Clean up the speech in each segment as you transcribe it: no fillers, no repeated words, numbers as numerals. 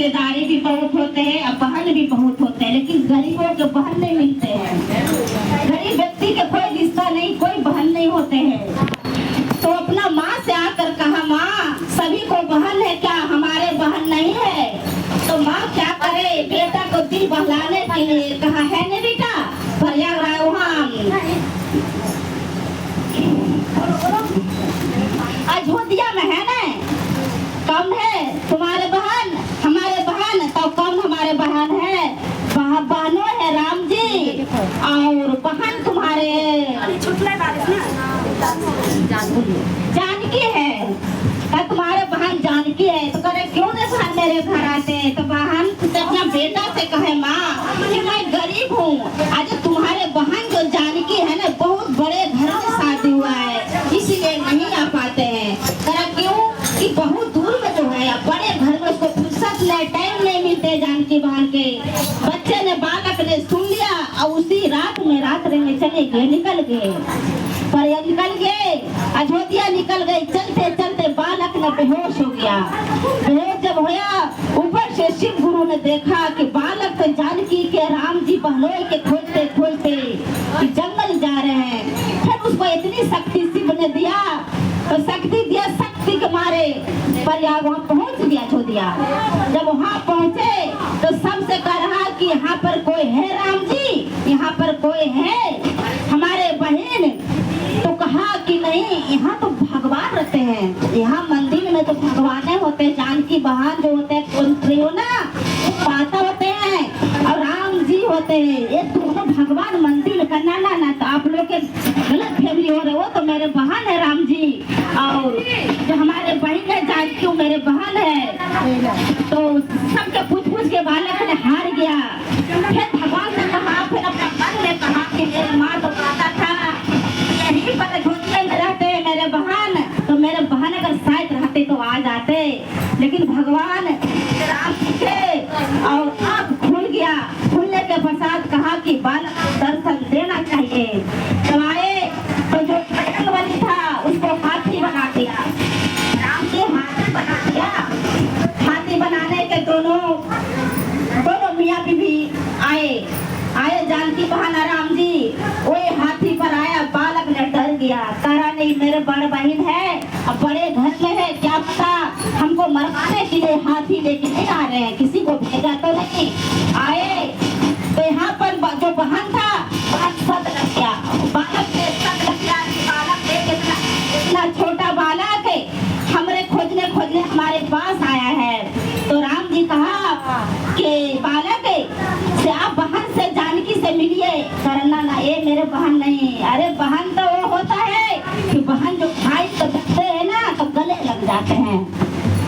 रिश्तेदारी भी बहुत होते हैं और बहन भी बहुत होते हैं, लेकिन गरीबों के बहन नहीं मिलते हैं। गरीब व्यक्ति के कोई रिश्ता नहीं, कोई बहन नहीं होते हैं। तो अपना माँ से आकर कहा, माँ सभी को बहन है क्या, हमारे बहन नहीं है। तो माँ क्या करे, बेटा को दिल बहलाने के लिए कहा, है ना बेटा प्रयागराज वहाँ अयोध्या में है ना, कौन है तुम्हारे बहन, हमारे बहन। तो कौन हमारे बहन है, बहनों है राम जी और बहन तुम्हारे जानकी है। तो तुम्हारे बहन जानकी है। तो करे क्यों नहीं बहन मेरे घर आते। तो बहन से अपना बेटा से कहे, माँ कि मैं गरीब हूँ, आज तुम्हारे बहन जो जानकी है ना बहुत बड़े घर में शादी हुआ है, इसीलिए नहीं आ पाते हैं। करा क्यों कि बहुत दूर में जो है बड़े घर में उसको फुर्सत नहीं, टाइम नहीं मिलते जानकी बहन के। बच्चे ने बालक ने सुन लिया और उसी रात में रात्रि में चले गए, निकल गए पर निकल गए अयोध्या निकल गए। चलते चलते बालक ने बेहोश हो गया। बेहोश जब होया, ऊपर से शिव गुरु ने देखा कि बालक तो जानकी के राम जी बहनोई के खोजते खोजते जंगल जा रहे हैं। फिर उसको इतनी शक्ति शिव ने दिया, तो शक्ति दिया, शक्ति के मारे प्रयाग वहाँ पहुँच गया अयोध्या। जब वहाँ पहुँचे तो सबसे कह रहा कि यहाँ पर कोई है राम जी, यहाँ पर कोई है हमारे बहन। तो कहा कि नहीं, यहाँ तो भगवान रहते हैं, यहाँ मंदिर में तो भगवान होते हैं। जानकी बहन जो होते हैं कुंत्री हो ना, वो माता होते हैं और राम जी होते हैं, ये दोनों भगवान मंदिर का ना ना ना। तो आप लोग के गलत फैमिली हो रहे हो, तो मेरे बहन है राम जी और जो हमारे बहन है जानकी मेरे बहन है। तो सबके पूछ पूछ के बालक ने हार गया। फिर भगवान ने कहा, फिर अपना मन ने कहा कि मेरी माँ तो कहता था यही पर अयोध्या में रहते हैं मेरे बहन, तो मेरे बहन अगर शायद रहते तो आ जाते। लेकिन भगवान राम के और आँख खुल गया। खुलने के पश्चात कहा कि बालक दर्शन देना चाहिए। तो आए तो जो बजरंग बली था उसको हाथी बना दिया, राम जी हाथी बना दिया। हाथी बनाने के दोनों मियाँ बीवी आए जानकी बहन राम जी वही हाथी पर आया। बालक ने डर गया, कहा नहीं मेरे बड़ बहन है अब बड़े घर में है, क्या पता हमको मरवाने के लिए हाथी लेके नहीं आ रहे हैं, किसी को भेजा तो नहीं आए। तो यहाँ पर जो बहन था सद लग गया, बालक ने सद लग गया। बालक इतना छोटा बालक है, हमरे खोजने हमारे पास आया है। तो राम जी कहा कि बालक से आप बहन से जानकी से मिलिए। करना ना, ये मेरे बहन नहीं। अरे बहन तो वो होता है कि बहन जो भाई तो लगते हैं ना तो गले लग जाते हैं,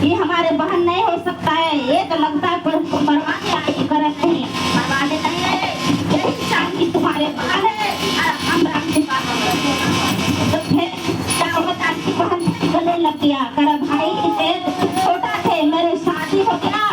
ये हमारे बहन नहीं हो सकता है। ये तो लगता है पर मरवाने आई, कर नहीं मरवाने नहीं है, यही जानकी तुम्हारे बहन है और हम राम जी तो फिर क्या हुआ, जानकी बहन गले लग गया। कर भाई छोटा थे, मेरे शादी हो गया,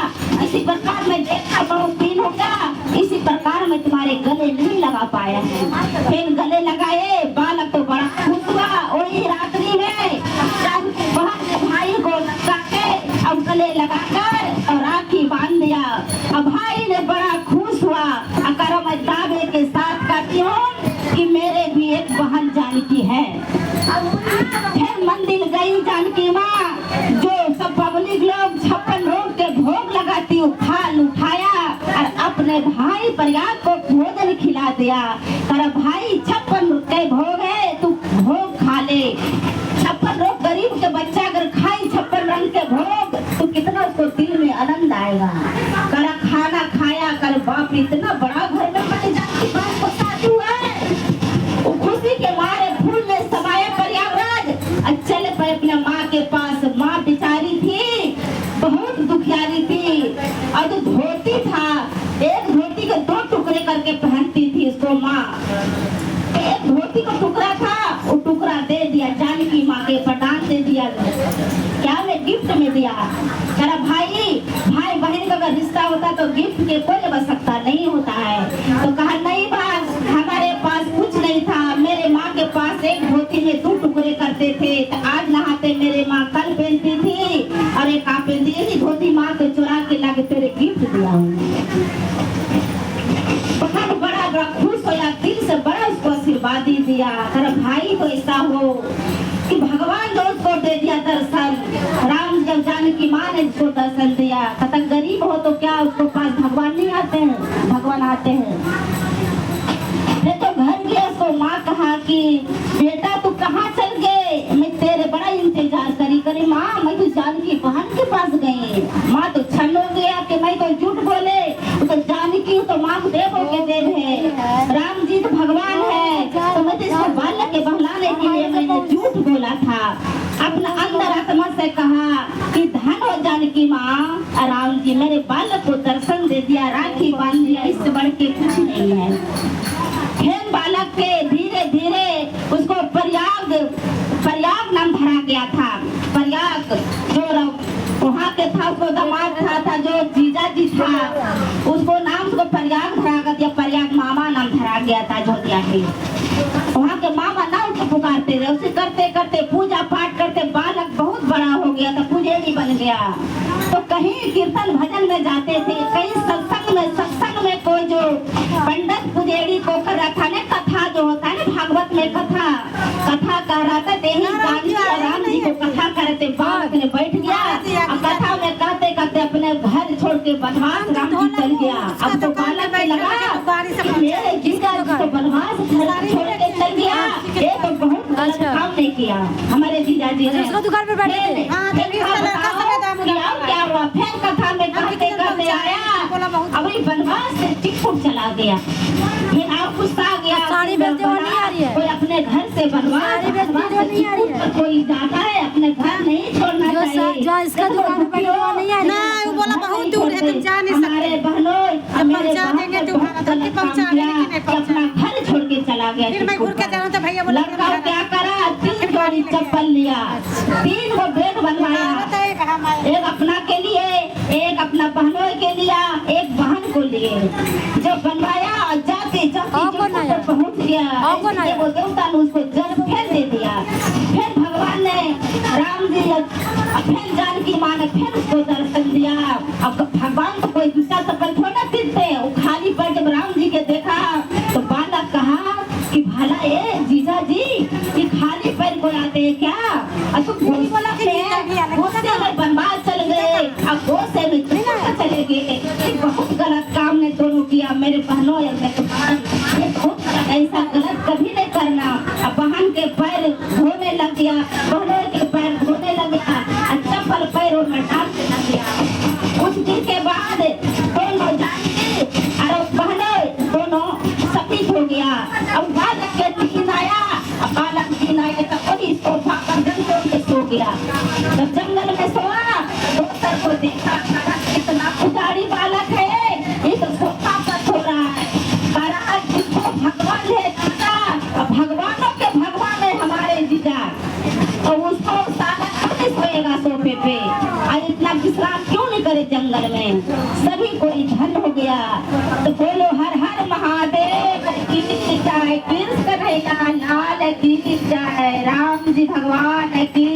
इसी प्रकार में देखा बहुत दिन हो गया, इसी प्रकार में तुम्हारे गले नहीं लगा पाया है। फिर गले लगाए, बालक तो बड़ा खुश हुआ। वही रात्रि में बहन ने भाई को लगा के अब गले लगाकर और राखी बांध दिया। अब भाई ने बड़ा खुश हुआ। अगर मैं दावे के साथ कहती हूँ कि मेरे भी एक बहन जानकी है। फिर मंदिर गई जानकी माँ, जो सब पब्लिक लोग 56 रोग के भोग लगाती, थाल उठाया और अपने भाई प्रयाग को भोजन खिला दिया। कर भाई 56 के भोग है, तू भोग खा ले। 56 रोग गरीब के बच्चा अगर खाई 56 रंग के भोग तो कितना उसको दिल में आनंद आएगा। कर खाना खाया, कर बाप इतना बड़ा घर में बड़ी जानकी बहन को शादी हुआ है। वो खुशी के मारे फूल में समाये प्रयागराज, चले पर अपने माँ के पास। माँ बेचारी थी, बहुत दुखियारी थी और जो धोती था, एक धोती के 2 टुकड़े करके पहनती थी उसको माँ। एक धोती का टुकड़ा था, वो टुकड़ा दे दिया जानकी माँ के, प्रदान दे दिया, क्या में गिफ्ट में दिया। कहा भाई बहन का अगर रिश्ता होता तो गिफ्ट के कोई बच सकता नहीं होता है। तो कहा नहीं बात, हमारे पास कुछ नहीं था, मेरे माँ के पास एक धोती में 2 टुकड़े करते थे, तो आज नहाते मेरे माँ कल पहनती थी और एक आप पहनती, यही धोती माँ को चुरा के लाके तेरे दिया। तेरा भाई तो ऐसा हो कि भगवान ने उसको दे दिया दर्शन। राम जब जानकी माँ ने उसको दर्शन दिया, कहता गरीब हो तो क्या उसको पास भगवान नहीं आते हैं, भगवान आते हैं। फिर तो घर गया, उसको माँ कहा कि बेटा तू कहाँ चल गए, मैं तेरे बड़ा इंतजार करी माँ, मैं तो जानकी बहन के पास गई। माँ तो छन हो गया कि मैं तो झूठ बोले, तो जानकी तो माँ को देवों के देव है, राम जी तो भगवान है, तो मैं तो इसको बालक के बहलाने के लिए मैंने झूठ बोला था। अपना अंदर आत्मा से कहा कि धन हो जानकी माँ, राम जी मेरे बालक को दर्शन दे दिया, राखी बांध दिया, इससे बढ़ के कुछ नहीं है। फिर बालक के धीरे धीरे उसको प्रयाग नाम धरा गया था। प्रयाग जो वहाँ के था, उसको दामाद था जो जीजा जी था, उसको नाम उसको प्रयाग धरा दिया, प्रयाग मामा नाम धरा गया था जोतिया के। वहाँ के मामा नाम से पुकारते रहे, उसे करते करते पूजा पाठ करते बालक बहुत बड़ा हो गया था, पुजेरी बन गया। तो कहीं कीर्तन भजन में जाते थे, कहीं सत्संग में कोई जो पंडित पुजेरी को कर रहा था ना, कथा जो होता है ना भागवत में कथा कर रहा था, राम जी को कथा करते बालक ने बैठ गया, कथा में कहते कहते अपने घर छोड़ के वनवास राम जी चल गया। अब तो बालक में लगा मेरे जीजा तो वनवास छोड़ के चल गया, ये तो बहुत गलत काम नहीं किया हमारे जीजा जी ने। दुकान पर बैठे थे, क्या हुआ, फिर कथा में कहते कहते आया, अभी वनवास से चिटपुट चला गया। फिर आप गुस्सा आ गया, साड़ी बेचते हुए नहीं आ रही है, कोई अपने घर से वनवास नहीं आ रही है, कोई जाता है अपने घर नहीं छोड़ना चाहिए। जो इसका दुकान पर नहीं आ रही है, वो बोला बहुत दूर है, तुम जा नहीं सकते। हमारे बहनों पहुंचा देंगे तुम्हारा, तब पहुंचा देंगे, अपना घर छोड़ के चला गया। फिर मैं घूर के जाऊँ तो भैया बोला लड़का क्या करा, 3 जोड़ी चप्पल लिया, 3 को बैग बनवाया, एक अपना के लिए, एक अपना बहनों के लिया, एक बहन को लिए। जब बनवाया जाते जाते पहुंच गया, वो देवता ने उसको जल फेर दे दिया। फिर भगवान ने राम जी फिर जानकी माँ ने फिर उसको दर्शन दिया। अब भगवान तो कोई दूसरा चप्पल थोड़ा पीते, वो खाली पैर जब राम जी के देखा तो बालक कहा कि भला ये जीजा जी ये खाली पैर को आते हैं क्या, बनवास चल गए, अब वो से चले गए, बहुत गलत काम ने दोनों किया मेरे बहनों। ये बहुत ऐसा गलत कभी नहीं करना। अब बहन के पैर धोने लग गया, बहनों के पैर धोने लग गया, चप्पल पैरों में डालने लग गया। उस दिन के बाद दोनों जानकी और बहनों दोनों सफेद हो गया। अब बालक के नींद आया, अब बालक नींद आया तो वही सोफा पर जंगल में सो गया। जब जंगल में सोआ दोस्तर को देखा, इतना पुजारी बालक है, ये तो सोफा पर सो रहा है, जिसको भगवान है जीजा, भगवानों के भगवान है हमारे जीजा, तो उसको साला कैसे सोएगा सोफे पे, और इतना विश्राम क्यों नहीं करे जंगल में। सभी कोई धन हो गया। तो बोलो हर हर महादेव की जय, कृष्ण कन्हैया लाल की जय, राम जी भगवान की